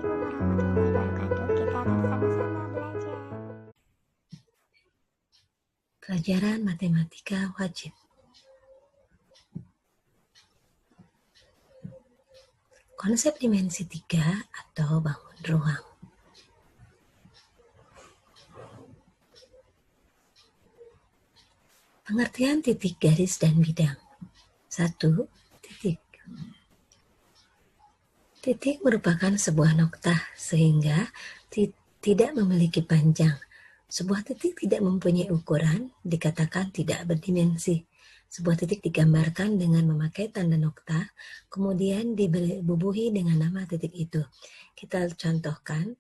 warahmatullahi wabarakatuh. Kita akan sama-sama belajar. Pelajaran matematika wajib. Konsep dimensi 3 atau bangun ruang. Pengertian titik, garis, dan bidang. 1. Titik. Titik merupakan sebuah noktah sehingga tidak memiliki panjang. Sebuah titik tidak mempunyai ukuran, dikatakan tidak berdimensi. Sebuah titik digambarkan dengan memakai tanda nokta, kemudian dibubuhi dengan nama titik itu. Kita contohkan,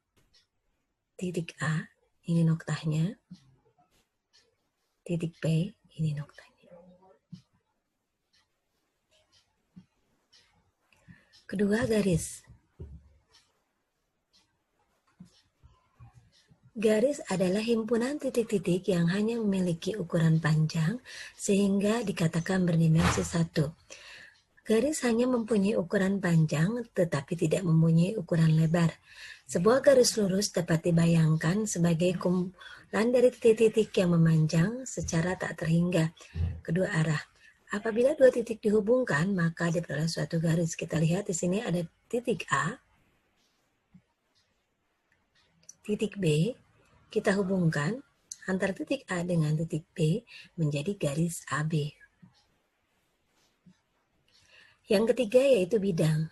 titik A, ini noktahnya. Titik B, ini noktahnya. Kedua, garis. Garis adalah himpunan titik-titik yang hanya memiliki ukuran panjang sehingga dikatakan berdimensi 1. Garis hanya mempunyai ukuran panjang tetapi tidak mempunyai ukuran lebar. Sebuah garis lurus dapat dibayangkan sebagai kumpulan dari titik-titik yang memanjang secara tak terhingga kedua arah. Apabila dua titik dihubungkan, maka diperoleh suatu garis. Kita lihat di sini ada titik A, titik B. Kita hubungkan antara titik A dengan titik B menjadi garis AB. Yang ketiga yaitu bidang.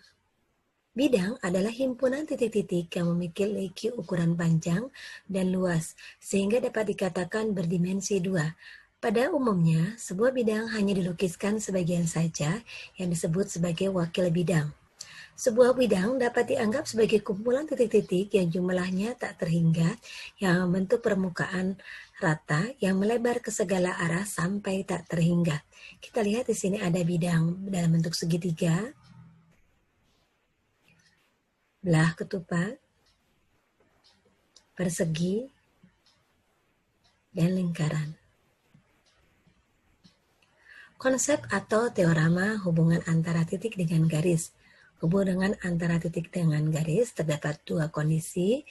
Bidang adalah himpunan titik-titik yang memiliki ukuran panjang dan luas, sehingga dapat dikatakan berdimensi 2. Pada umumnya, sebuah bidang hanya dilukiskan sebagian saja yang disebut sebagai wakil bidang. Sebuah bidang dapat dianggap sebagai kumpulan titik-titik yang jumlahnya tak terhingga, yang membentuk permukaan rata yang melebar ke segala arah sampai tak terhingga. Kita lihat di sini ada bidang dalam bentuk segitiga, belah ketupat, persegi, dan lingkaran. Konsep atau teorema hubungan antara titik dengan garis. Hubungan antara titik dengan garis terdapat dua kondisi.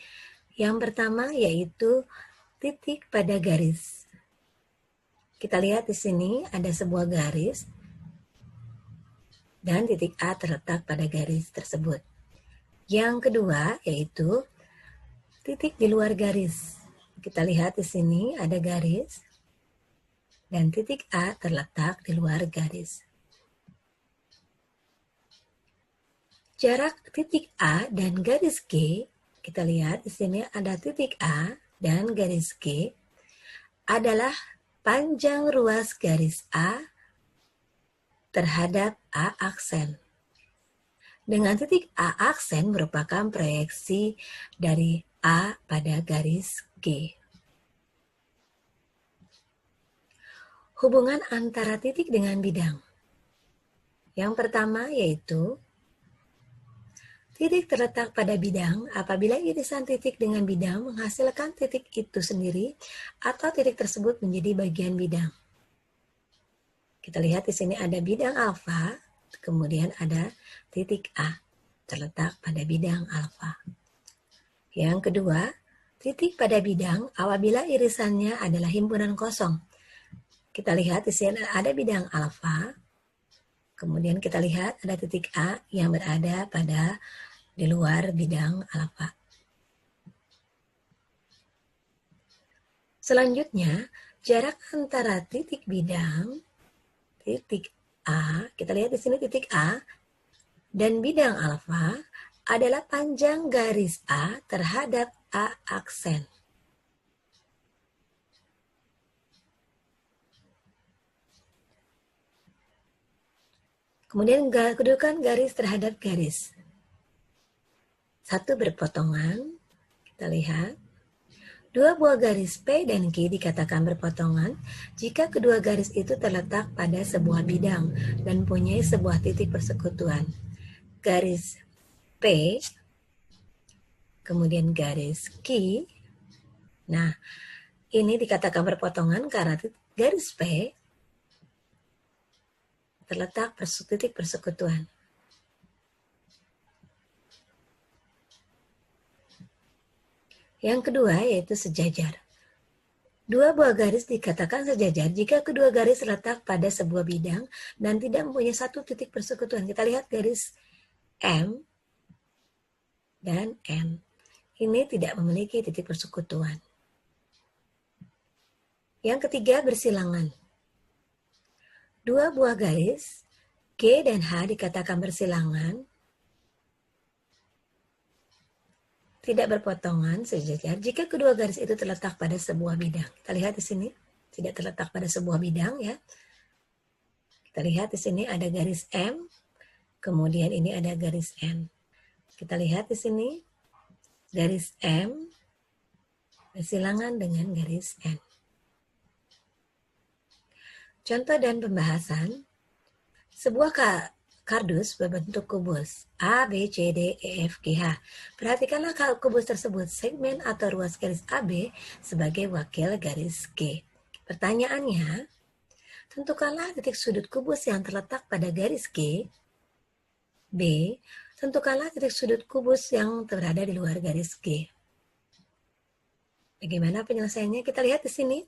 Yang pertama yaitu titik pada garis. Kita lihat di sini ada sebuah garis dan titik A terletak pada garis tersebut. Yang kedua yaitu titik di luar garis. Kita lihat di sini ada garis dan titik A terletak di luar garis. Jarak titik A dan garis G, kita lihat di sini ada titik A dan garis G, adalah panjang ruas garis A terhadap A aksen. Dengan titik A aksen merupakan proyeksi dari A pada garis G. Hubungan antara titik dengan bidang. Yang pertama yaitu titik terletak pada bidang apabila irisan titik dengan bidang menghasilkan titik itu sendiri atau titik tersebut menjadi bagian bidang. Kita lihat di sini ada bidang alfa, kemudian ada titik A terletak pada bidang alfa. Yang kedua, titik pada bidang apabila irisannya adalah himpunan kosong. Kita lihat di sini ada bidang alfa, kemudian kita lihat ada titik A yang berada pada di luar bidang alfa. Selanjutnya, jarak antara titik bidang, titik A, kita lihat di sini titik A, dan bidang alfa adalah panjang garis A terhadap A aksen. Kemudian kedudukan garis terhadap garis. Satu berpotongan, kita lihat. Dua buah garis P dan Q dikatakan berpotongan jika kedua garis itu terletak pada sebuah bidang dan mempunyai sebuah titik persekutuan. Garis P, kemudian garis Q. Nah, ini dikatakan berpotongan karena garis P terletak titik persekutuan. Yang kedua yaitu sejajar. Dua buah garis dikatakan sejajar jika kedua garis terletak pada sebuah bidang dan tidak mempunyai satu titik persekutuan. Kita lihat garis M dan N. Ini tidak memiliki titik persekutuan. Yang ketiga, bersilangan. Dua buah garis G dan H dikatakan bersilangan, tidak berpotongan, sejajar jika kedua garis itu terletak pada sebuah bidang. Kita lihat di sini, tidak terletak pada sebuah bidang ya. Kita lihat di sini ada garis M, kemudian ini ada garis N. Kita lihat di sini garis M bersilangan dengan garis N. Contoh dan pembahasan. Sebuah kardus berbentuk kubus A, B, C, D, E, F, G, H. Perhatikanlah kubus tersebut, segmen atau ruas garis AB sebagai wakil garis G. Pertanyaannya, tentukanlah titik sudut kubus yang terletak pada garis G. B, tentukanlah titik sudut kubus yang berada di luar garis G. Bagaimana penyelesaiannya? Kita lihat di sini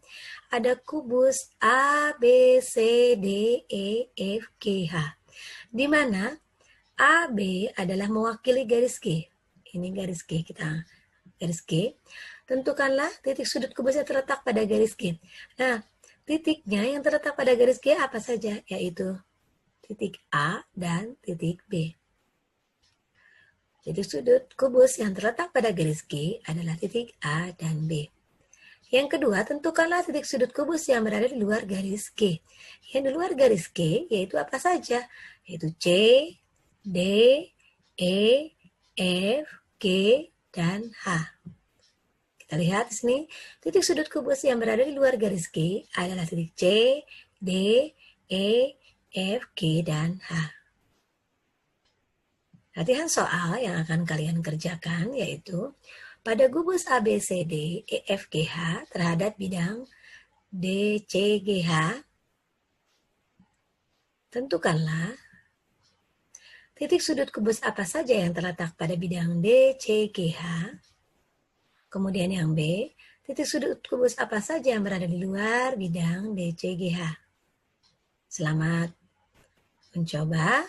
ada kubus A, B, C, D, E, F, G, H. Di mana AB adalah mewakili garis G. Ini garis G kita. Garis G. Tentukanlah titik sudut kubus yang terletak pada garis G. Nah, titiknya yang terletak pada garis G apa saja? Yaitu titik A dan titik B. Titik sudut kubus yang terletak pada garis G adalah titik A dan B. Yang kedua, tentukanlah titik sudut kubus yang berada di luar garis G. Yang di luar garis G yaitu apa saja? Yaitu C, D, E, F, G, dan H. Kita lihat di sini, titik sudut kubus yang berada di luar garis G adalah titik C, D, E, F, G, dan H. Latihan soal yang akan kalian kerjakan yaitu pada kubus ABCD EFGH terhadap bidang DCGH, tentukanlah titik sudut kubus apa saja yang terletak pada bidang DCGH. Kemudian yang B, titik sudut kubus apa saja yang berada di luar bidang DCGH. Selamat mencoba.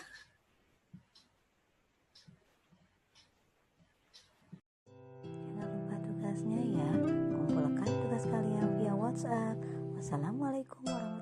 Tugasnya ya, kumpulkan tugas kalian via WhatsApp. Wassalamualaikum warahmatullahi wabarakatuh.